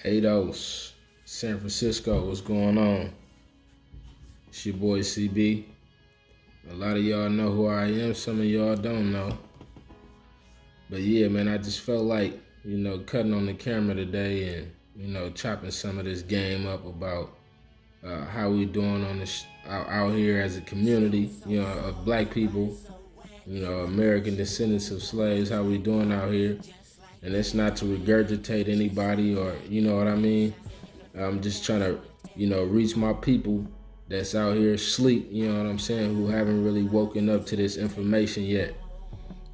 A.D.O.S, San Francisco, what's going on? It's your boy CB. A lot of y'all know who I am, some of y'all don't know. But yeah, man, I just felt like, cutting on the camera today and, chopping some of this game up about how we doing on this out here as a community, of black people, American descendants of slaves, how we doing out here. And it's not to regurgitate anybody or, you know what I mean? I'm just trying to, reach my people that's out here asleep, you know what I'm saying, who haven't really woken up to this information yet.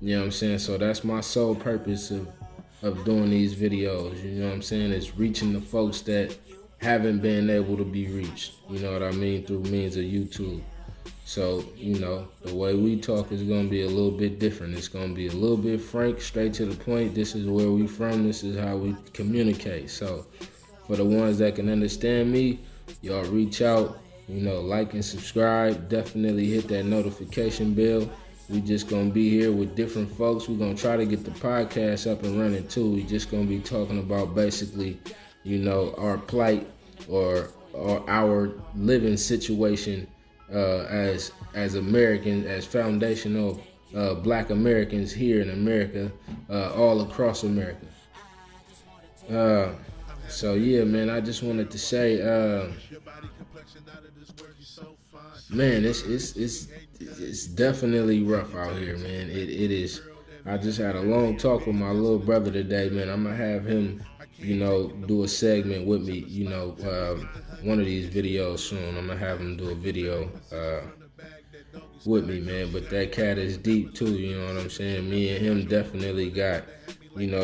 You know what I'm saying? So that's my sole purpose of doing these videos, you know what I'm saying? It's reaching the folks that haven't been able to be reached, you know what I mean, through means of YouTube. So, the way we talk is going to be a little bit different. It's going to be a little bit frank, straight to the point. This is where we from. This is how we communicate. So, for the ones that can understand me, y'all reach out, like and subscribe. Definitely hit that notification bell. We just going to be here with different folks. We're going to try to get the podcast up and running too. We just going to be talking about basically, our plight or our living situation as Americans, as foundational black Americans here in America, all across America. So yeah, man, I just wanted to say, man, it's definitely rough out here, man. It is. I just had a long talk with my little brother today, man. I'm gonna have him, do a segment with me, one of these videos soon. I'm gonna have him do a video with me, man. But that cat is deep too, you know what I'm saying? Me and him definitely got,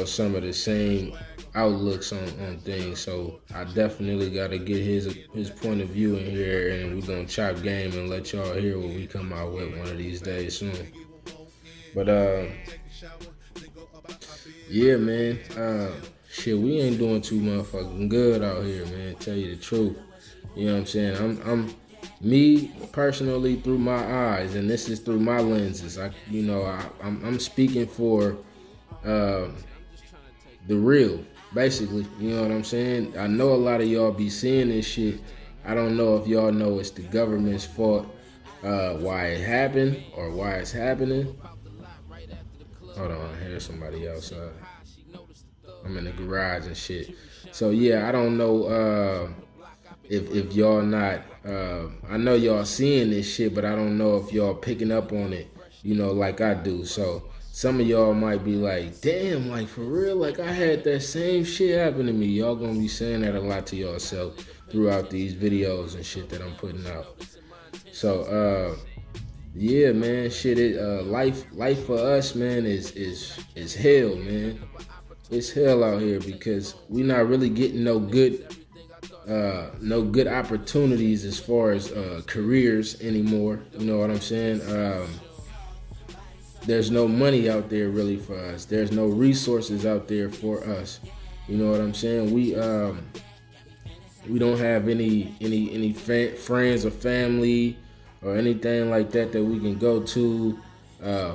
some of the same outlooks on things. So I definitely gotta get his point of view in here, and we're gonna chop game and let y'all hear what we come out with one of these days soon. But yeah, man. Shit, we ain't doing too motherfucking good out here, man. Tell you the truth. You know what I'm saying? I'm me personally through my eyes, and this is through my lenses. I'm speaking for the real, basically. You know what I'm saying? I know a lot of y'all be seeing this shit. I don't know if y'all know it's the government's fault, why it happened or why it's happening. Hold on, I hear somebody outside. I'm in the garage and shit. So yeah, I don't know if y'all not. I know y'all seeing this shit, but I don't know if y'all picking up on it, like I do. So some of y'all might be like, damn, like for real, like I had that same shit happen to me. Y'all gonna be saying that a lot to yourself throughout these videos and shit that I'm putting out. So yeah, man, shit. Life for us, man, is hell, man. It's hell out here because we not really getting no good opportunities as far as careers anymore. You know what I'm saying? There's no money out there really for us. There's no resources out there for us. You know what I'm saying? We don't have any friends or family or anything like that we can go to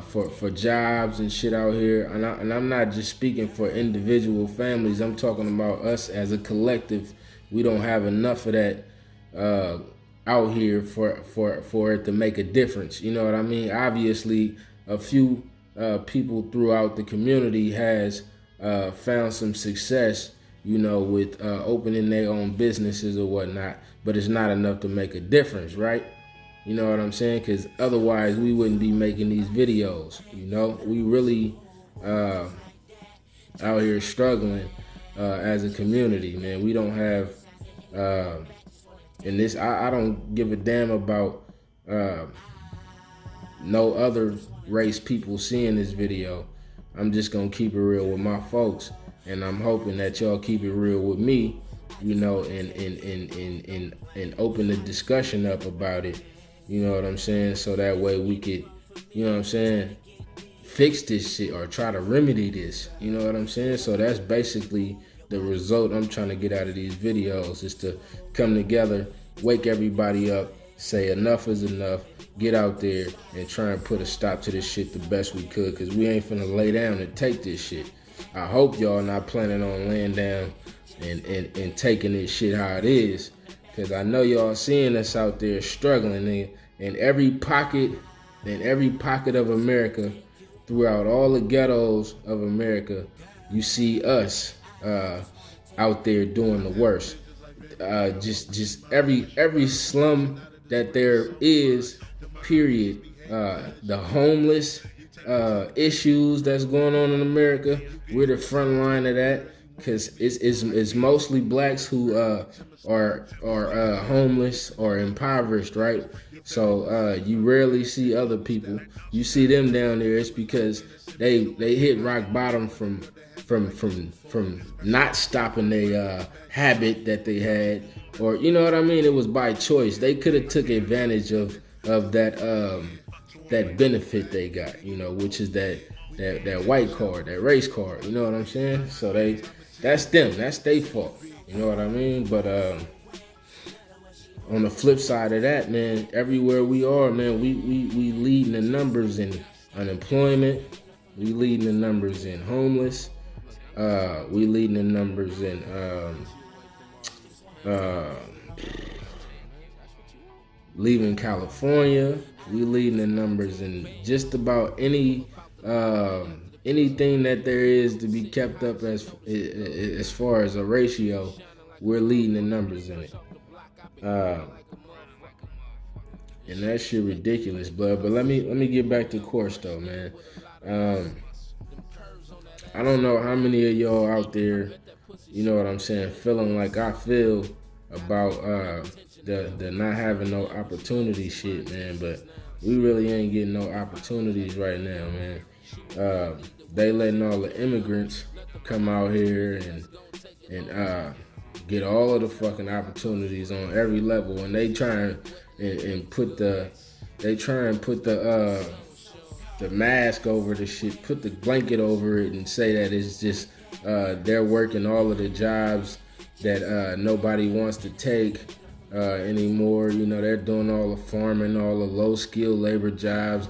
for jobs and shit out here. And I'm not just speaking for individual families. I'm talking about us as a collective. We don't have enough of that out here for it to make a difference. You know what I mean? Obviously, a few people throughout the community has found some success, with opening their own businesses or whatnot, but it's not enough to make a difference, right? You know what I'm saying? Because otherwise we wouldn't be making these videos. We really out here struggling as a community, man. We don't have and this I don't give a damn about no other race people seeing this video. I'm just gonna keep it real with my folks, and I'm hoping that y'all keep it real with me, and open the discussion up about it. You know what I'm saying? So that way we could, fix this shit or try to remedy this. You know what I'm saying? So that's basically the result I'm trying to get out of these videos, is to come together, wake everybody up, say enough is enough, get out there and try and put a stop to this shit the best we could, because we ain't finna lay down and take this shit. I hope y'all not planning on laying down and taking this shit how it is. Cause I know y'all seeing us out there struggling in every pocket, of America, throughout all the ghettos of America, you see us out there doing the worst. Just every slum that there is, period. The homeless issues that's going on in America, we're the front line of that, because it's mostly blacks who are homeless or impoverished, right? So you rarely see other people. You see them down there. It's because they hit rock bottom from not stopping their habit that they had, or you know what I mean. It was by choice. They could have took advantage of that benefit they got, which is that white card, that race card. You know what I'm saying? So that's them. That's their fault. You know what I mean? But on the flip side of that, man, everywhere we are, man, we leading the numbers in unemployment. We leading the numbers in homeless. We leading the numbers in leaving California. We leading the numbers in just about anything that there is to be kept up as far as a ratio. We're leading the numbers in it. And that shit ridiculous, but let me get back to course though, man. I don't know how many of y'all out there, you know what I'm saying, feeling like I feel about the not having no opportunity shit, man. But we really ain't getting no opportunities right now, man. They letting all the immigrants come out here and get all of the fucking opportunities on every level, and they try and put the mask over the shit, put the blanket over it, and say that it's just they're working all of the jobs that nobody wants to take anymore. You know, they're doing all the farming, all the low skilled labor jobs,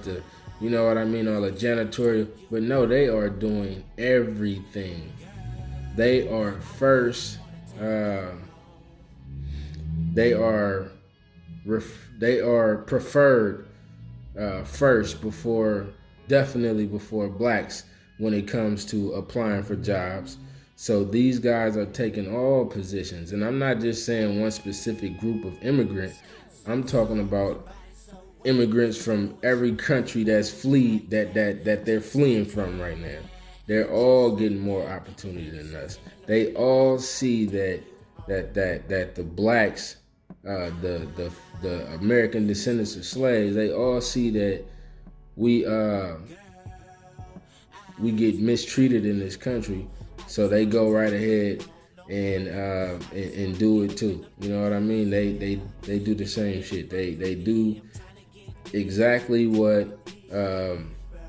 you know what I mean, all the janitorial. But no, they are doing everything. They are first. They are preferred first definitely before blacks when it comes to applying for jobs. So these guys are taking all positions, and I'm not just saying one specific group of immigrant. I'm talking about immigrants from every country that they're fleeing from right now. They're all getting more opportunity than us. They all see that the blacks, the American descendants of slaves, they all see that we get mistreated in this country, so they go right ahead and do it too. You know what I mean? They do the same shit. They do exactly what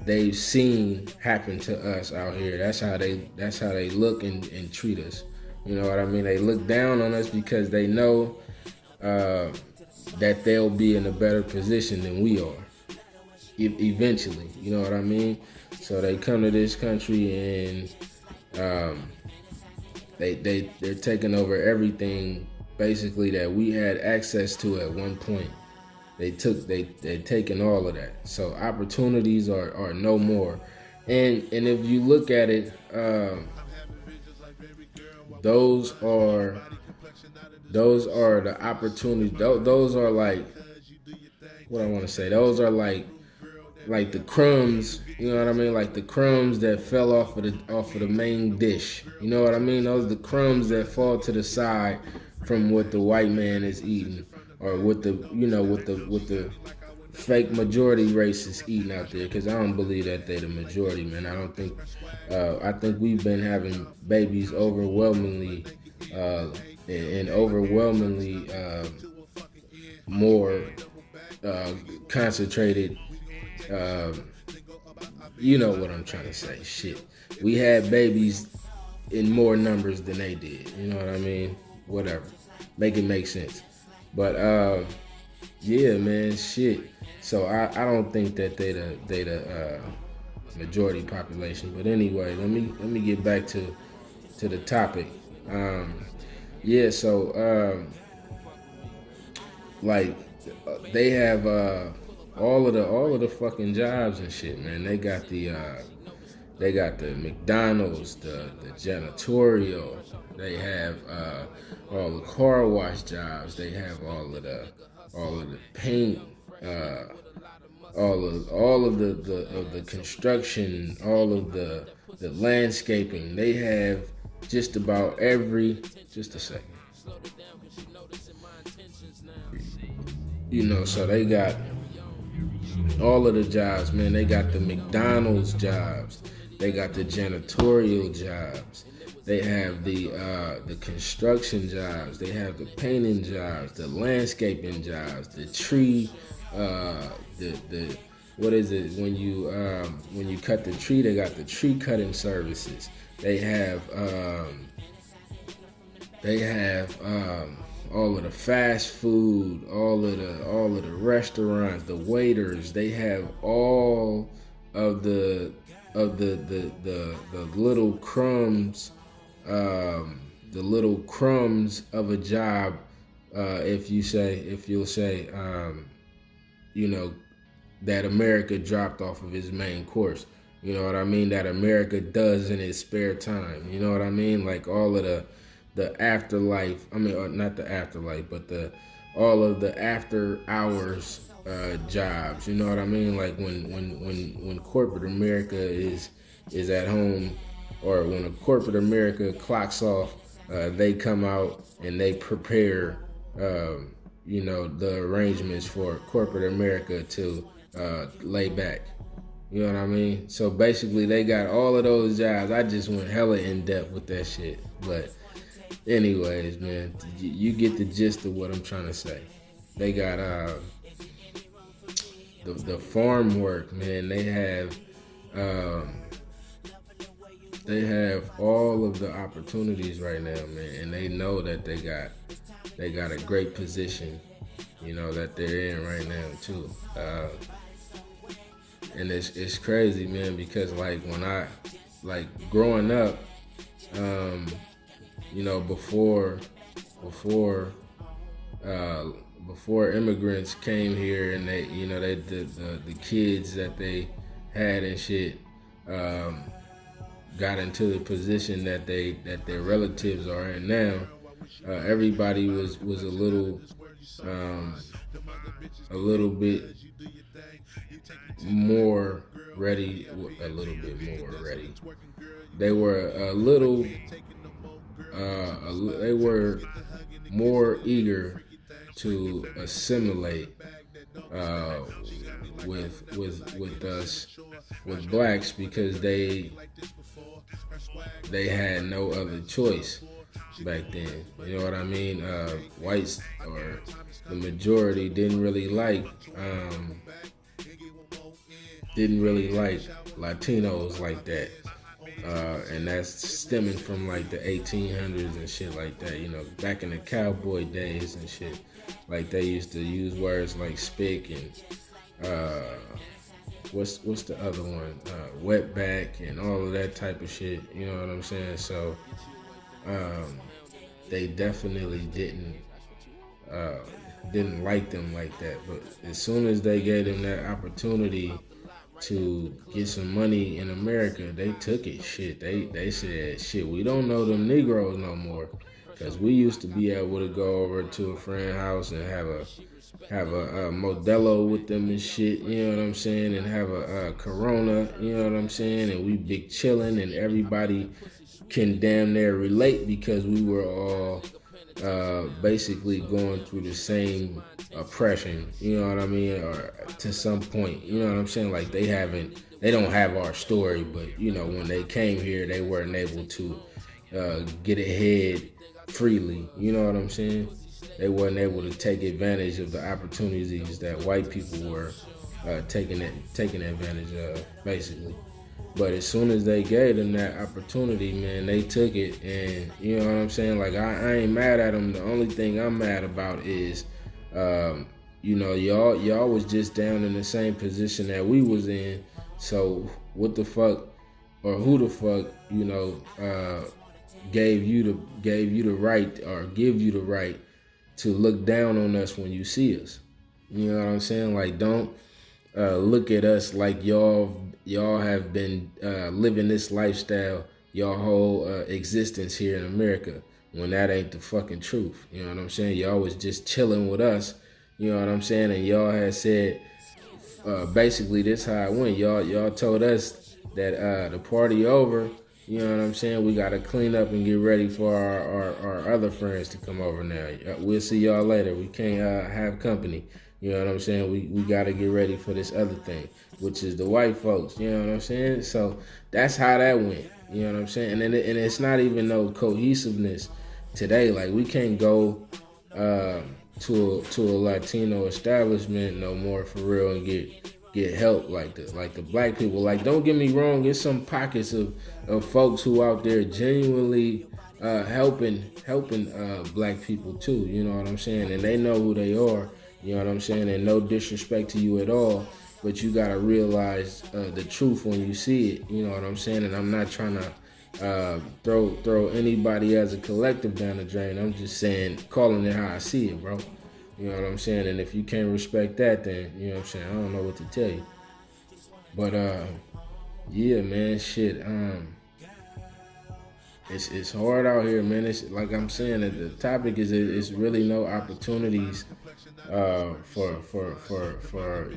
they've seen happen to us out here. That's how they look and treat us. You know what I mean? They look down on us because they know that they'll be in a better position than we are eventually. You know what I mean? So they come to this country and they're taking over everything basically that we had access to at one point. They're taking all of that. So opportunities are no more. And if you look at it, those are the opportunities. Those are like, what I want to say. Those are like the crumbs. You know what I mean? Like the crumbs that fell off of the main dish. You know what I mean? Those are the crumbs that fall to the side from what the white man is eating, or with the fake majority racists eating out there. Because I don't believe that they're the majority, man. I don't think. I think we've been having babies overwhelmingly and overwhelmingly more concentrated. You know what I'm trying to say. Shit. We had babies in more numbers than they did. You know what I mean? Whatever. Make it make sense. But yeah, man, shit. So I don't think that they the majority population. But anyway, let me get back to the topic. Yeah, so like they have all of the fucking jobs and shit, man. They got the McDonald's, the janitorial. They have all the car wash jobs. They have all of the paint, uh, all of the construction, all of the landscaping. They have just about every. Just a second. So they got all of the jobs, man. They got the McDonald's jobs. They got the janitorial jobs. They have the construction jobs. They have the painting jobs, the landscaping jobs, the tree, the what is it when you cut the tree? They got the tree cutting services. They have all of the fast food, all of the restaurants, the waiters. They have all of the little crumbs, the little crumbs of a job. If you'll say, you know, that America dropped off of his main course. You know what I mean? That America does in his spare time. You know what I mean? Like all of the afterlife. I mean, not the afterlife, but all of the after hours jobs. You know what I mean? Like when corporate America is at home, or when a corporate America clocks off, they come out and they prepare, the arrangements for corporate America to lay back. You know what I mean? So basically, they got all of those jobs. I just went hella in depth with that shit, but anyways, man, you get the gist of what I'm trying to say. They got the farm work, man. They have all of the opportunities right now, man, and they know that they got a great position, that they're in right now too. And it's crazy, man, because like when I growing up, before immigrants came here, and they the kids that they had and shit got into the position that their relatives are in now. Everybody was a little bit more ready, They were they were more eager to assimilate with us, with blacks, because they had no other choice back then. You know what I mean? Whites, or the majority, didn't really like Latinos like that. And that's stemming from like the 1800s and shit like that. Back in the cowboy days and shit, like they used to use words like spick and what's the other one, wetback, and all of that type of shit. You know what I'm saying? So they definitely didn't like them like that. But as soon as they gave them that opportunity to get some money in America, they took it. Shit, they said, shit, we don't know them Negroes no more, because we used to be able to go over to a friend's house and have a Modelo with them and shit, you know what I'm saying, and have a Corona, you know what I'm saying, and we big chilling, and everybody can damn near relate, because we were all basically going through the same oppression, you know what I mean, or to some point, you know what I'm saying. Like they don't have our story, but when they came here, they weren't able to get ahead freely, you know what I'm saying. They weren't able to take advantage of the opportunities that white people were taking advantage of, basically. But as soon as they gave them that opportunity, man, they took it, and you know what I'm saying? Like, I ain't mad at them. The only thing I'm mad about is, y'all was just down in the same position that we was in. So what the fuck, or who the fuck, gave you the right, or give you the right to look down on us when you see us. You know what I'm saying? Like, don't look at us like y'all have been living this lifestyle your whole existence here in America, when that ain't the fucking truth. You know what I'm saying? Y'all was just chilling with us. You know what I'm saying? And y'all had said, basically, this how it went. Y'all told us that the party over. You know what I'm saying? We gotta clean up and get ready for our other friends to come over now. We'll see y'all later. We can't have company. You know what I'm saying? We gotta get ready for this other thing, which is the white folks. You know what I'm saying? So that's how that went. You know what I'm saying? And it's not even no cohesiveness today. Like, we can't go to a Latino establishment no more for real and get help like the black people. Like, don't get me wrong, there's some pockets of folks who out there genuinely helping black people too. You know what I'm saying? And they know who they are. You know what I'm saying? And no disrespect to you at all, but you gotta realize the truth when you see it. You know what I'm saying? And I'm not trying to throw anybody as a collective down the drain. I'm just saying, calling it how I see it, bro. You know what I'm saying? And if you can't respect that, then, you know what I'm saying, I don't know what to tell you. But yeah, man, shit. It's hard out here, man. It's like I'm saying, the topic is it's really no opportunities for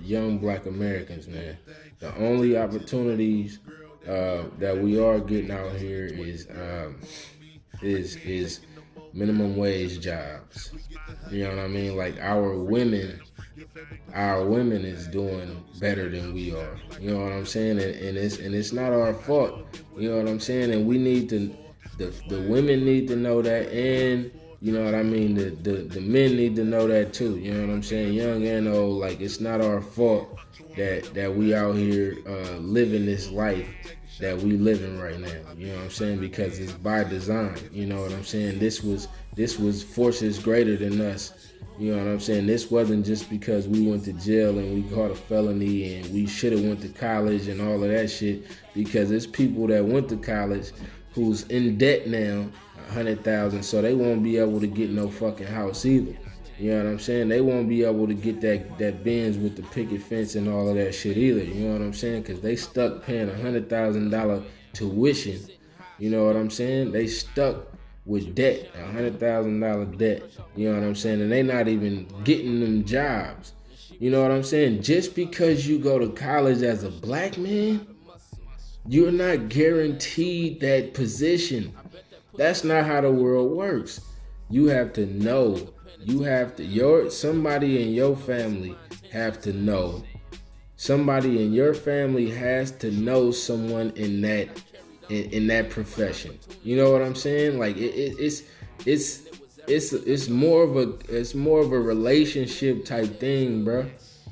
young Black Americans, man. The only opportunities that we are getting out here is minimum wage jobs. You know what I mean? Like, our women is doing better than we are. You know what I'm saying? And it's not our fault. You know what I'm saying? And we need to, the women need to know that, and you know what I mean, the men need to know that too. You know what I'm saying? Young and old, like, it's not our fault that we out here living this life that we living right now. You know what I'm saying? Because it's by design. You know what I'm saying? This was forces greater than us. You know what I'm saying? This wasn't just because we went to jail and we caught a felony and we should have went to college and all of that shit. Because it's people that went to college who's in debt now, 100,000, so they won't be able to get no fucking house either. You know what I'm saying? They won't be able to get that Benz with the picket fence and all of that shit either. You know what I'm saying? Because they stuck paying $100,000 tuition. You know what I'm saying? They stuck with debt, $100,000 debt. You know what I'm saying? And they not even getting them jobs. You know what I'm saying? Just because you go to college as a black man, you're not guaranteed that position. That's not how the world works. You have to know. Somebody in your family have to know. Somebody in your family has to know someone in that profession. You know what I'm saying? Like, it's more of a relationship type thing, bro.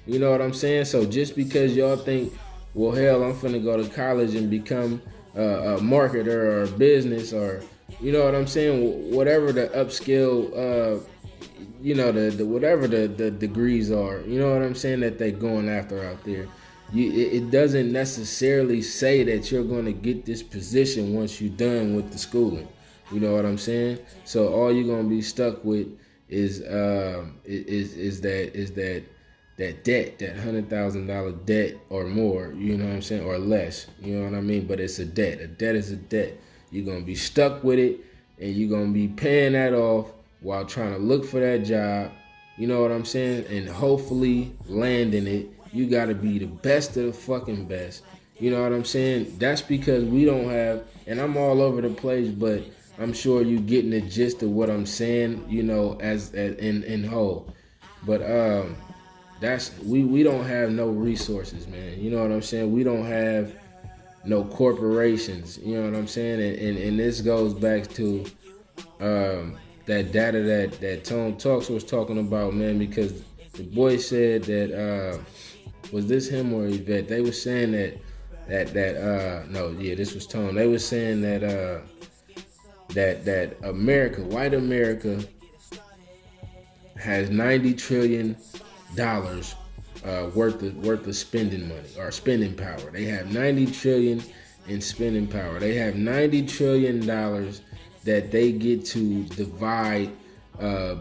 You know what I'm saying? So just because y'all think, well, hell, I'm finna go to college and become a marketer or a business, or, you know what I'm saying, whatever the upskill, you know, the whatever the degrees are, you know what I'm saying, that they going after out there. It doesn't necessarily say that you're going to get this position once you're done with the schooling. You know what I'm saying? So all you're going to be stuck with is that debt, that $100,000 debt or more, you know what I'm saying, or less, you know what I mean? But it's a debt. A debt is a debt. You're going to be stuck with it, and you're going to be paying that off while trying to look for that job, you know what I'm saying, and hopefully landing it. You got to be the best of the fucking best. You know what I'm saying? That's because we don't have, and I'm all over the place, but I'm sure you getting the gist of what I'm saying, you know, as in whole. But we don't have no resources, man. You know what I'm saying? We don't have no corporations. You know what I'm saying? And this goes back to that data that Tone Talks was talking about, man, because the boy said that was this him or Yvette? They were saying this was Tone. They were saying that that America, white America, has $90 trillion worth of spending money or spending power. They have $90 trillion in spending power. They have $90 trillion that they get to divide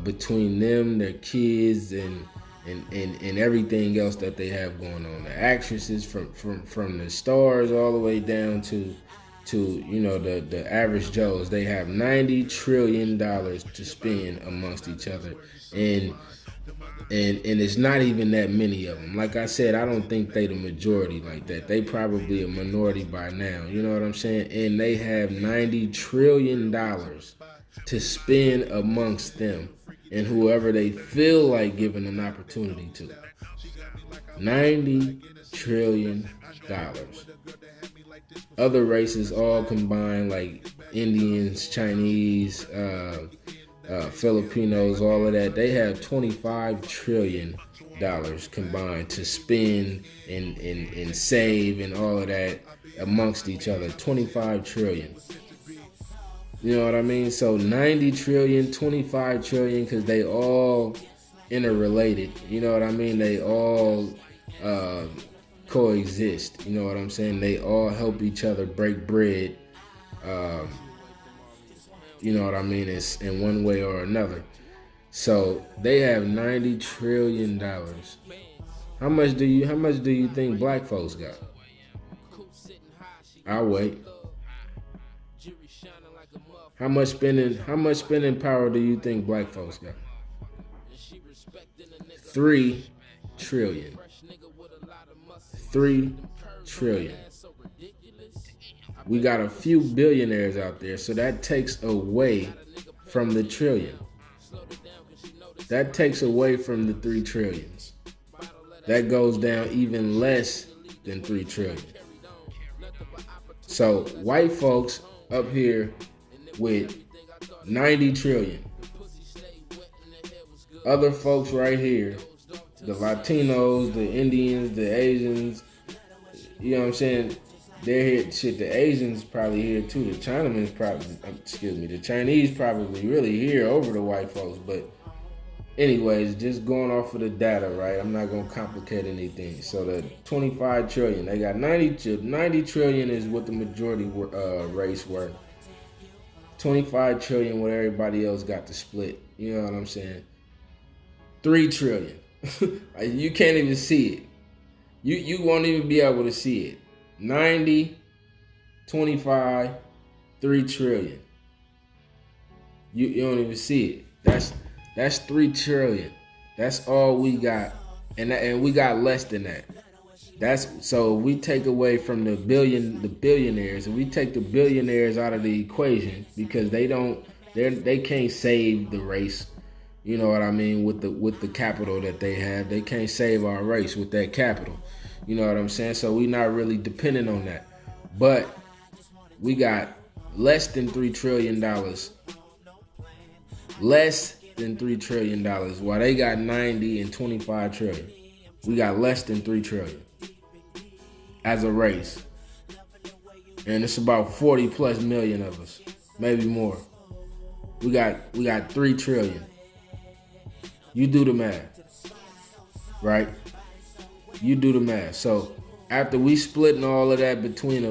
between them, their kids, and everything else that they have going on. The actresses from the stars all the way down to the average Joes. They have $90 trillion to spend amongst each other, and it's not even that many of them. Like I said, I don't think they the majority like that. They probably a minority by now. You know what I'm saying? And they have $90 trillion to spend amongst them and whoever they feel like giving an opportunity to. $90 trillion. Other races all combined, like Indians, Chinese, Filipinos, all of that, they have $25 trillion combined to spend and save and all of that amongst each other. 25 trillion. You know what I mean? So 90 trillion, 25 trillion, because they all interrelated. You know what I mean? They all coexist. You know what I'm saying? They all help each other break bread. You know what I mean? It's in one way or another. So they have $90 trillion. How much do you think black folks got? I'll wait. How much spending power do you think black folks got? 3 trillion. 3 trillion. We got a few billionaires out there, so that takes away from the trillion. That takes away from the 3 trillions. That goes down even less than 3 trillion. So white folks up here with 90 trillion. Other folks right here, the Latinos, the Indians, the Asians, you know what I'm saying? They're here. Shit, the Asians probably here too. The Chinamen probably, the Chinese probably really here over the white folks. But anyways, just going off of the data, right? I'm not gonna complicate anything. So the 25 trillion, they got 90 trillion is what the majority race were. 25 trillion, what everybody else got to split. You know what I'm saying? 3 trillion. You can't even see it. You won't even be able to see it. 90, 25, 3 trillion. You don't even see it. That's 3 trillion. That's all we got. And we got less than that. So we take away from the billionaires, and we take the billionaires out of the equation because they can't save the race. You know what I mean? With the capital that they have, they can't save our race with that capital. You know what I'm saying? So we not really dependent on that. But we got less than $3 trillion. Less than $3 trillion. While they got 90 and 25 trillion. We got less than 3 trillion. As a race. And it's about 40 plus million of us. Maybe more. We got 3 trillion. You do the math. Right? You do the math. So after we splitting all of that between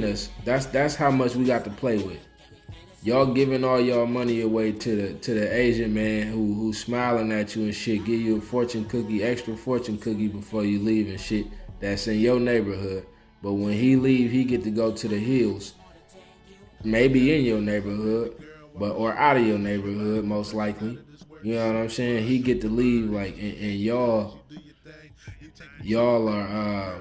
us, that's how much we got to play with. Y'all giving all y'all money away to the Asian man who's smiling at you and shit, give you a extra fortune cookie before you leave and shit. That's in your neighborhood. But when he leave, he get to go to the hills. Maybe in your neighborhood, or out of your neighborhood, most likely. You know what I'm saying? He get to leave, like, and y'all are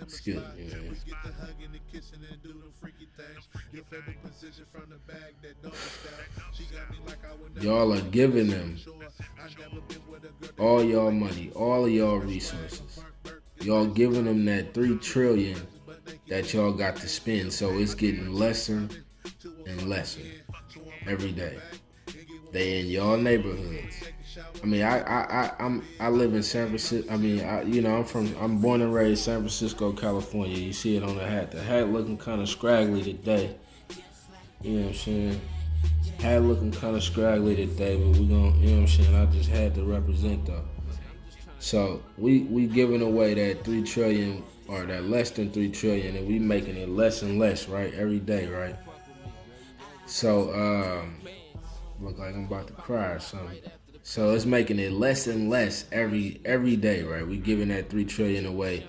excuse me, man. Y'all are giving them all y'all money, all of y'all resources. Y'all giving them that 3 trillion that y'all got to spend, so it's getting lesser and lesser every day. They in y'all neighborhoods. I mean, I live in San Francisco. I mean, I'm born and raised San Francisco, California. You see it on the hat. The hat looking kind of scraggly today. You know what I'm saying? Hat looking kind of scraggly today, but we gonna, you know what I'm saying? I just had to represent though. So we giving away that 3 trillion or that less than 3 trillion, and we making it less and less, right, every day, right? So look like I'm about to cry or something. So it's making it less and less every day, right? We giving that 3 trillion away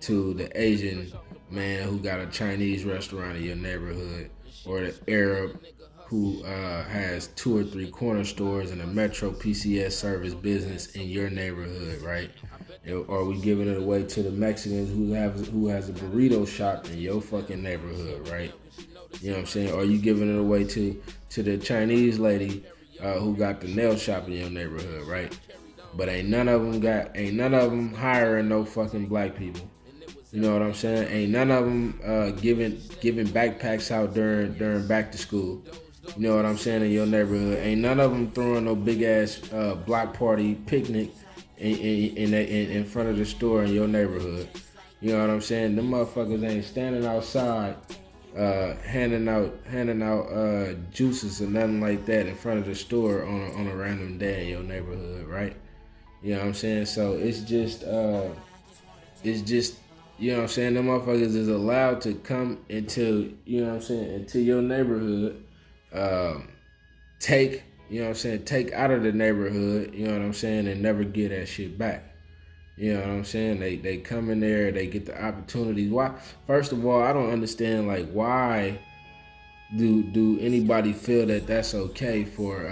to the Asian man who got a Chinese restaurant in your neighborhood, or the Arab who has 2 or 3 corner stores and a Metro PCS service business in your neighborhood, right? Or we giving it away to the Mexicans who has a burrito shop in your fucking neighborhood, right? You know what I'm saying? Or you giving it away to the Chinese lady who got the nail shop in your neighborhood, right? But ain't none of them hiring no fucking black people. You know what I'm saying? Ain't none of them giving backpacks out during back to school. You know what I'm saying, in your neighborhood? Ain't none of them throwing no big ass block party picnic in front of the store in your neighborhood. You know what I'm saying? Them motherfuckers ain't standing outside handing out juices or nothing like that in front of the store on a random day in your neighborhood, right? You know what I'm saying? So it's just you know what I'm saying, them motherfuckers is allowed to come into, you know what I'm saying, into your neighborhood, take, you know what I'm saying, take out of the neighborhood, you know what I'm saying, and never get that shit back. You know what I'm saying? They come in there, they get the opportunities. Why? First of all, I don't understand, like, why do anybody feel that that's okay for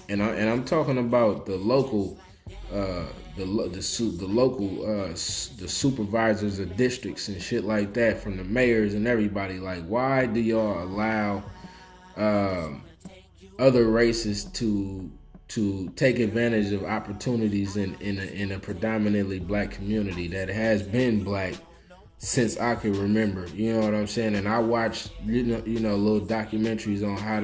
and I'm talking about the local the supervisors of districts and shit like that, from the mayors and everybody. Like, why do y'all allow other races to take advantage of opportunities in a predominantly black community that has been black since I can remember? You know what I'm saying? And I watched little documentaries on how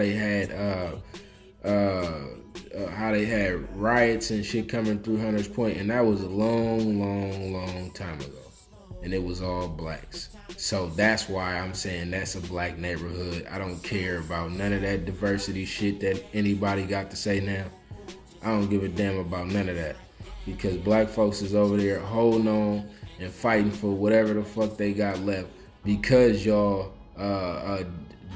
they had riots and shit coming through Hunters Point, and that was a long time ago, and it was all blacks. So that's why I'm saying that's a black neighborhood. I don't care about none of that diversity shit that anybody got to say now. I don't give a damn about none of that, because black folks is over there holding on and fighting for whatever the fuck they got left, because y'all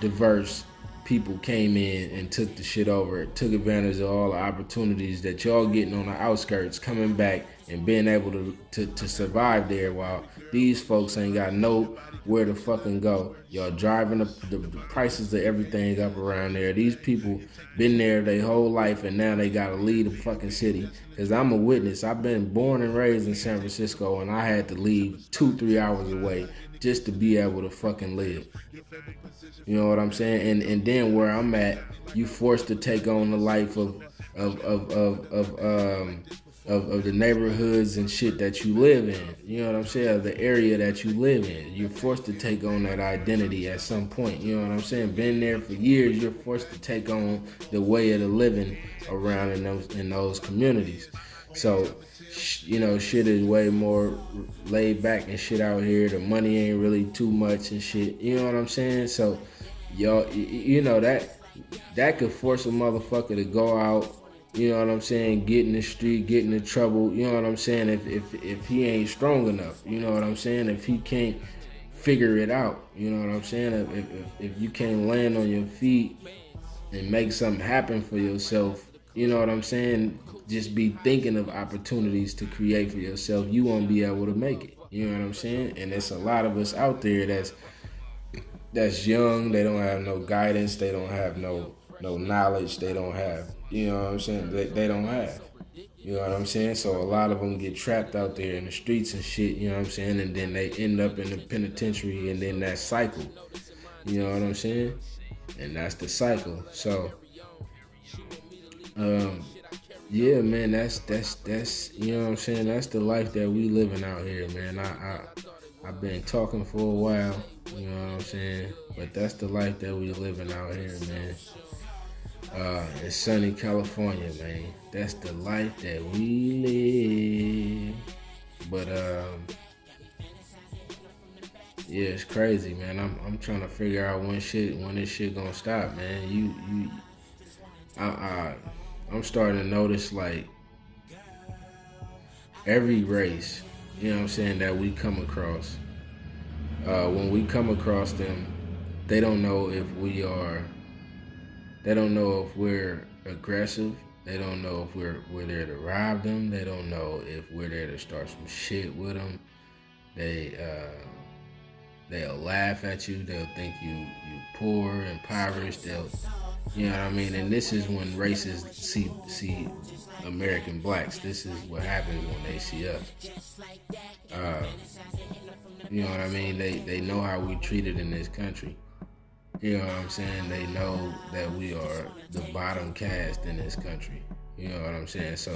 diverse people came in and took the shit over, took advantage of all the opportunities that y'all getting on the outskirts, coming back and being able to survive there, while these folks ain't got nowhere to fucking go. Y'all driving the prices of everything up around there. These people been there their whole life, and now they gotta leave the fucking city. Cause I'm a witness. I've been born and raised in San Francisco, and I had to leave 2-3 hours away just to be able to fucking live. You know what I'm saying? And then where I'm at, you forced to take on the life of the neighborhoods and shit that you live in. You know what I'm saying? Of the area that you live in. You're forced to take on that identity at some point. You know what I'm saying? Been there for years, you're forced to take on the way of the living around in those communities. So, you know, shit is way more laid back and shit out here. The money ain't really too much and shit. You know what I'm saying? So, y'all, you know, that could force a motherfucker to go out, you know what I'm saying, get in the street, get into trouble, you know what I'm saying, if he ain't strong enough, you know what I'm saying, if he can't figure it out, you know what I'm saying, if you can't land on your feet and make something happen for yourself, you know what I'm saying, just be thinking of opportunities to create for yourself, you won't be able to make it, you know what I'm saying. And there's a lot of us out there that's young, they don't have no guidance, they don't have no knowledge, they don't have, you know what I'm saying, they don't have, you know what I'm saying. So a lot of them get trapped out there in the streets and shit, you know what I'm saying, and then they end up in the penitentiary, and then that cycle, you know what I'm saying, and that's the cycle. So yeah, man, that's you know what I'm saying, that's the life that we living out here, man. I've been talking for a while, you know what I'm saying, but that's the life that we living out here, man. In sunny California, man. That's the life that we live. But yeah, it's crazy, man. I'm trying to figure out when this shit gonna stop, man. I'm starting to notice, like, every race, you know what I'm saying, that we come across. When we come across them, they don't know if we are. They don't know if we're aggressive. They don't know if we're there to rob them. They don't know if we're there to start some shit with them. They'll laugh at you. They'll think you poor, impoverished. You know what I mean. And this is when racists see American blacks. This is what happens when they see us. Uh, you know what I mean. They know how we treated in this country. You know what I'm saying? They know that we are the bottom caste in this country. You know what I'm saying? So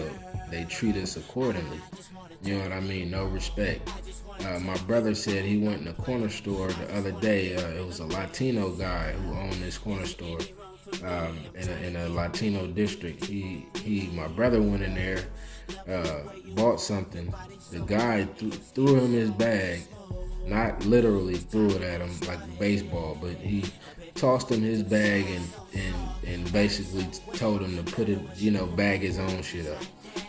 they treat us accordingly. You know what I mean? No respect. My brother said he went in a corner store the other day. It was a Latino guy who owned this corner store in a Latino district. My brother went in there, bought something. The guy threw him his bag. Not literally threw it at him like a baseball, but he tossed him his bag and basically told him to put it, bag his own shit up.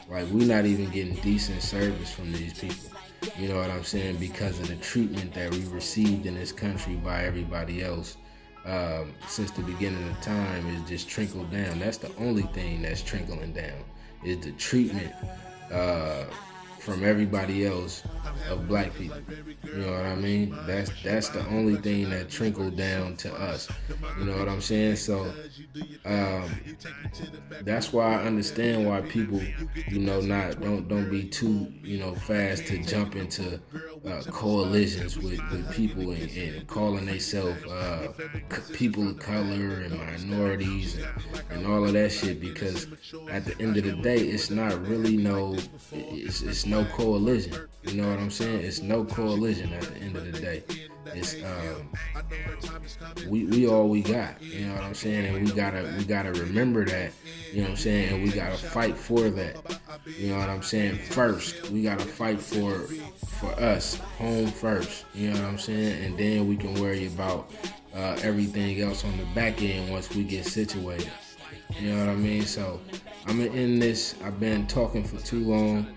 Like, we're not even getting decent service from these people. You know what I'm saying? Because of the treatment that we received in this country by everybody else since the beginning of time is just trickled down. That's the only thing that's trickling down is the treatment from everybody else of black people. You know what I mean? That's the only thing that trickled down to us. You know what I'm saying? So that's why I understand why people, don't be too, fast to jump into coalitions with people and calling themselves people of color and minorities and all of that shit, because at the end of the day, it's not really it's no coalition. You know what I'm saying? It's no coalition at the end of the day. It's we all we got. You know what I'm saying? And we gotta remember that. You know what I'm saying? And we gotta fight for that. You know what I'm saying? First, we gotta fight for us, home first. You know what I'm saying? And then we can worry about everything else on the back end once we get situated. You know what I mean? So I'm gonna end this. I've been talking for too long.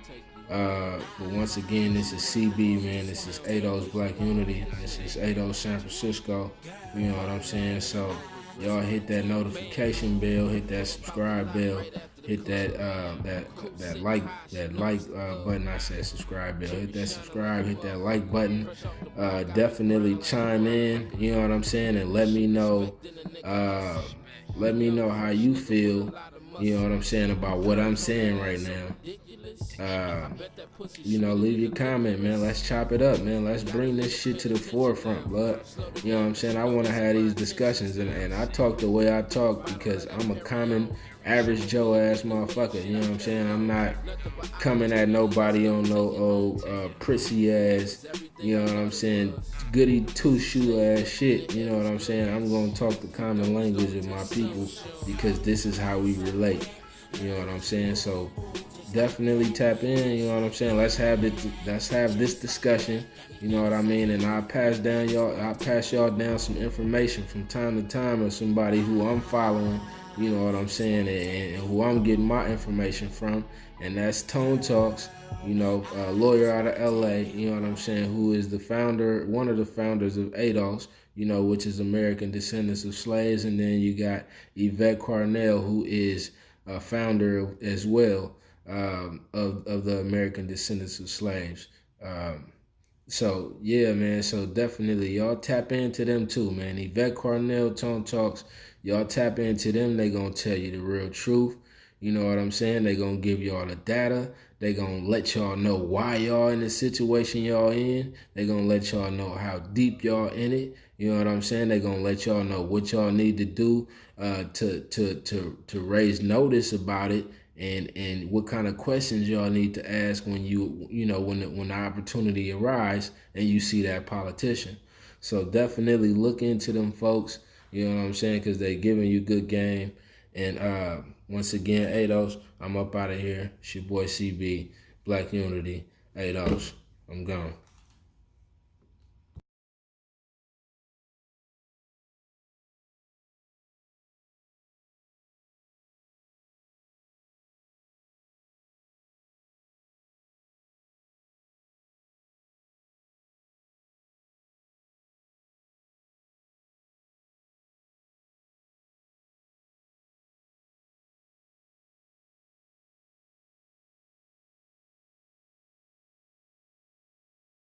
But once again, this is CB, man. This is A.D.O.S Black Unity. This is A.D.O.S San Francisco. You know what I'm saying? So y'all hit that notification bell, hit that subscribe bell, hit that like button. I said subscribe bell. Hit that subscribe, hit that like button. Definitely chime in. You know what I'm saying? And let me know. Let me know how you feel. You know what I'm saying about what I'm saying right now. Leave your comment, man. Let's chop it up, man. Let's bring this shit to the forefront, blood. You know what I'm saying? I want to have these discussions, and I talk the way I talk because I'm a common, average Joe ass motherfucker. You know what I'm saying? I'm not coming at nobody on no old prissy ass, you know what I'm saying, goody two-shoe ass shit. You know what I'm saying? I'm gonna talk the common language of my people because this is how we relate. You know what I'm saying? So definitely tap in, you know what I'm saying? Let's have this discussion, you know what I mean? And I'll pass y'all down some information from time to time of somebody who I'm following, you know what I'm saying, and who I'm getting my information from. And that's Tone Talks, lawyer out of LA, you know what I'm saying, who is one of the founders of A.D.O.S, which is American Descendants of Slaves. And then you got Yvette Carnell, who is a founder as well of the American Descendants of Slaves. So yeah, man. So definitely y'all tap into them too, man. Yvette Carnell, Tone Talks, y'all tap into them. They gonna tell you the real truth. You know what I'm saying? They gonna give y'all the data. They gonna let y'all know why y'all in the situation y'all in. They gonna let y'all know how deep y'all in it. You know what I'm saying? They gonna let y'all know what y'all need to do to raise notice about it, and what kind of questions y'all need to ask when when the opportunity arises and you see that politician. So definitely look into them folks. You know what I'm saying? Because they giving you good game. And once again, A.D.O.S, I'm up out of here. It's your boy CB, Black Unity, A.D.O.S. I'm gone.